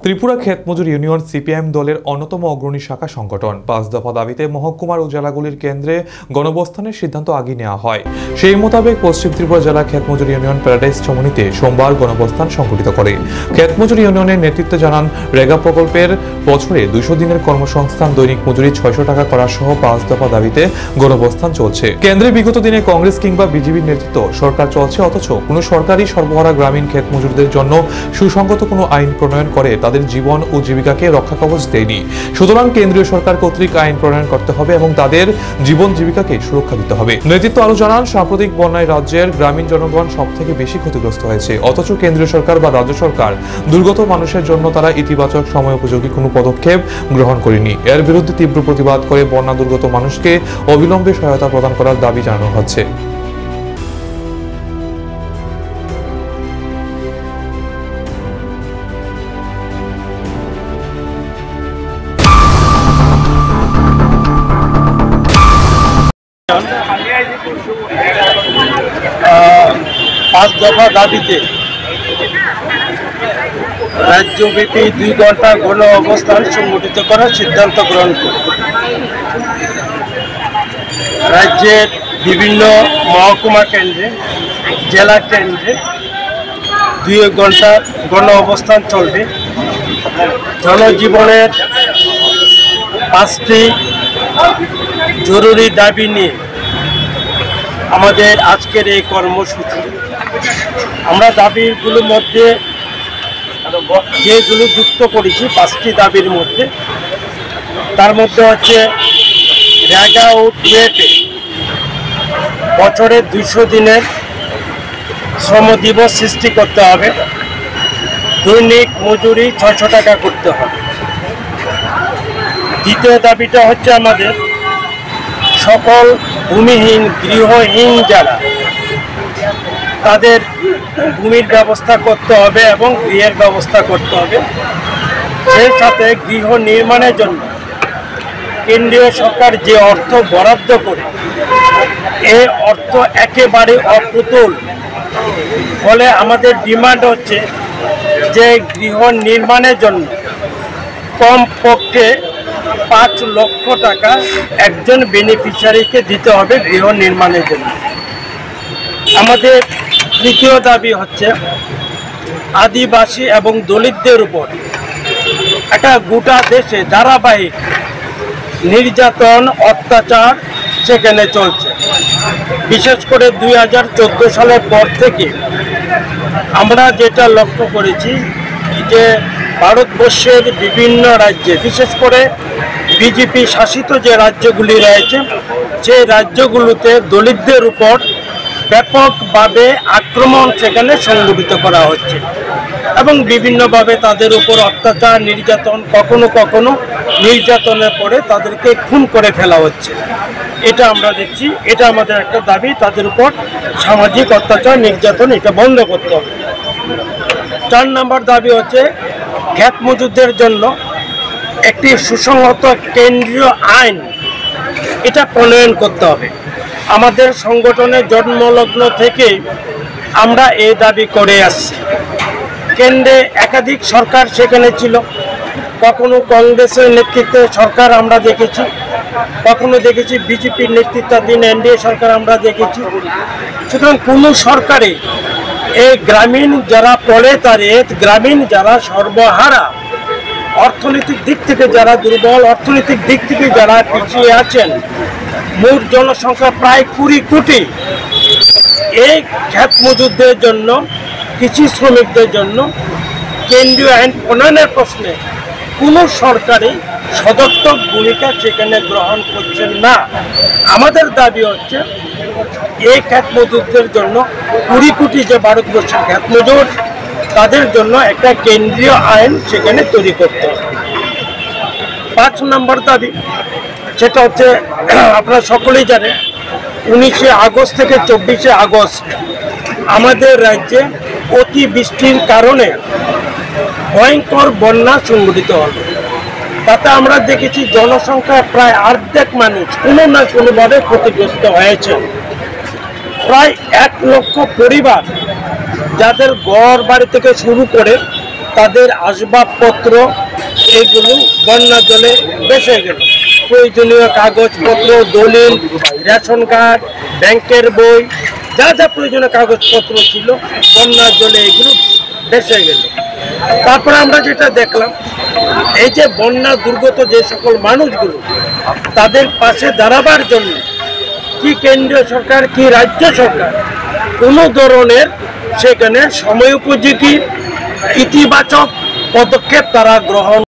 ত্রিপুরা ক্ষেত মজুর union CPIM দলের অন্যতম অগ্রণী শাখা সংগঠন ৫ দফা দাবিতে মহকুমার ও জেলাগুলির কেন্দ্রে গণঅবস্থানের সিদ্ধান্ত আগে নেওয়া হয়। সেই মোতাবেক পশ্চিম ত্রিপুরা জেলা ক্ষেত মজুর ইউনিয়ন প্যারাডাইস চমনিতে সোমবার গণঅবস্থান সংগঠিত করে। ক্ষেত মজুর ইউনিয়নের নেতৃত্বে জানান, রেগা প্রকল্পের বছরে ২০০ দিনের কর্মসংস্থান, দৈনিক মজুরি ৬০০ টাকা করা সহ ৫ দফা দাবিতে গণঅবস্থান চলছে। কেন্দ্রে বিগত দিনে কংগ্রেস কিংবা বিজেপির নেতৃত্ব সরকার চলছে, অথচ কোনো সরকারি সর্বহারা গ্রামীণ ক্ষেত মজুরদের জন্য সুসংগত কোনো আইন প্রণয়ন করে তাদের জীবন ও জীবিকাকে রক্ষা কবচ দেয়নি। সুতরাং কেন্দ্রীয় সরকার কর্তৃক আইন প্রণয়ন করতে হবে এবং তাদের জীবন জীবিকাকে সুরক্ষা দিতে হবে। নেতৃত্ব আরো জানান, সাম্প্রতিক বন্যায় রাজ্যের গ্রামীণ জনগণ সব থেকে বেশি ক্ষতিগ্রস্ত হয়েছে, অথচ কেন্দ্রীয় সরকার বা রাজ্য সরকার দুর্গত মানুষের জন্য তারা ইতিবাচক সময় উপযোগী কোনো পদক্ষেপ গ্রহণ করেনি। এর বিরুদ্ধে তীব্র প্রতিবাদ করে বন্যা দুর্গত মানুষকে অবিলম্বে সহায়তা প্রদান করার দাবি জানানো হচ্ছে। পাঁচ দফা দাবিতে রাজ্যব্যাপী ২ ঘন্টা গণ অবস্থান সংগঠিত করার সিদ্ধান্ত গ্রহণ করে রাজ্যের বিভিন্ন মহকুমা কেন্দ্রে, জেলা কেন্দ্রে ২ ঘন্টা গণ অবস্থান চলবে। জনজীবনের ৫টি জরুরি দাবি নিয়ে আমাদের আজকের এই কর্মসূচি। আমরা দাবিগুলোর মধ্যে যেগুলো যুক্ত করেছি ৫টি দাবির মধ্যে, তার মধ্যে হচ্ছে রেগা ও টুয়েটে বছরে ২০০ দিনের শ্রম দিবস সৃষ্টি করতে হবে, দৈনিক মজুরি ৬০০ টাকা করতে হবে। দ্বিতীয় দাবিটা হচ্ছে আমাদের সকল ভূমিহীন, গৃহহীন যারা, তাদের ভূমির ব্যবস্থা করতে হবে এবং গৃহের ব্যবস্থা করতে হবে। সেই সাথে গৃহ নির্মাণের জন্য কেন্দ্রীয় সরকার যে অর্থ বরাদ্দ করে, এই অর্থ একেবারে অপ্রতুল। ফলে আমাদের ডিমান্ড হচ্ছে যে গৃহ নির্মাণের জন্য কমপক্ষে ৫ লক্ষ টাকা একজন বেনিফিশিয়ারিকে দিতে হবে গৃহ নির্মাণের জন্য। আমাদের তৃতীয় দাবি হচ্ছে আদিবাসী এবং দলিতদের উপর একটা গোটা দেশে ধারাবাহিক নির্যাতন, অত্যাচার সেখানে চলছে। বিশেষ করে ২০১৪ সালের পর থেকে আমরা যেটা লক্ষ্য করেছি যে ভারতবর্ষের বিভিন্ন রাজ্যে, বিশেষ করে বিজেপি শাসিত যে রাজ্যগুলি রয়েছে, সেই রাজ্যগুলোতে দলিতদের উপর ব্যাপকভাবে আক্রমণ সেখানে সংঘটিত করা হচ্ছে এবং বিভিন্নভাবে তাদের উপর অত্যাচার, নির্যাতন, কখনো কখনো নির্যাতনের পরে তাদেরকে খুন করে ফেলা হচ্ছে। এটা আমরা দেখছি, এটা আমাদের একটা দাবি, তাদের উপর সামাজিক অত্যাচার, নির্যাতন এটা বন্ধ করতে হবে। ৪ নম্বর দাবি হচ্ছে ক্ষেত মজুরদের জন্য একটি সুসংহত কেন্দ্রীয় আইন এটা প্রণয়ন করতে হবে। আমাদের সংগঠনের জন্মলগ্ন থেকে আমরা এই দাবি করে আসছি। কেন্দ্রে একাধিক সরকার সেখানে ছিল, কখনো কংগ্রেসের নেতৃত্বে সরকার আমরা দেখেছি, কখনো দেখেছি বিজেপির নেতৃত্বাধীন এনডিএ সরকার আমরা দেখেছি। সুতরাং কোনো সরকারে এই গ্রামীণ যারা প্রলেতারিয়েট, গ্রামীণ যারা সর্বহারা, অর্থনৈতিক দিক থেকে যারা দুর্বল, অর্থনৈতিক দিক থেকে যারা পিছিয়ে আছেন, মোট জনসংখ্যা প্রায় ২০ কোটি, এই ক্ষেত মজুরদের জন্য, কৃষি শ্রমিকদের জন্য কেন্দ্রীয় আইন প্রণয়নের প্রশ্নে কোনো সরকারই সদর্থক ভূমিকা সেখানে গ্রহণ করছেন না। আমাদের দাবি হচ্ছে এই ক্ষেত মজুরদের জন্য ২০ কোটি যে ভারতবর্ষের ক্ষেত মজুর, তাদের জন্য একটা কেন্দ্রীয় আইন সেখানে তৈরি করতে হবে। ৫ নম্বর দাবি সেটা হচ্ছে, আপনারা সকলেই জানেন ১৯শে আগস্ট থেকে ২৪শে আগস্ট আমাদের রাজ্যে অতিবৃষ্টির কারণে ভয়ঙ্কর বন্যা সংঘটিত হল। তাতে আমরা দেখেছি জনসংখ্যা প্রায় অর্ধেক মানুষ কোনো না কোনোভাবে ক্ষতিগ্রস্ত হয়েছে। প্রায় ১ লক্ষ পরিবার, যাদের ঘর বাড়ি থেকে শুরু করে তাদের আসবাবপত্র এগুলো বন্যা জলে ভেসে গেল। প্রয়োজনীয় কাগজপত্র, দলিল, রেশন কার্ড, ব্যাংকের বই, যা যা প্রয়োজনীয় কাগজপত্র ছিল বন্যার জলে এগুলো ভেসে গেল। তারপরে আমরা যেটা দেখলাম, এই যে বন্যা দুর্গত যে সকল মানুষগুলো, তাদের পাশে দাঁড়াবার জন্য কি কেন্দ্রীয় সরকার কি রাজ্য সরকার কোনো ধরনের সেখানে সময়োপযোগী ইতিবাচক পদক্ষেপ তারা গ্রহণ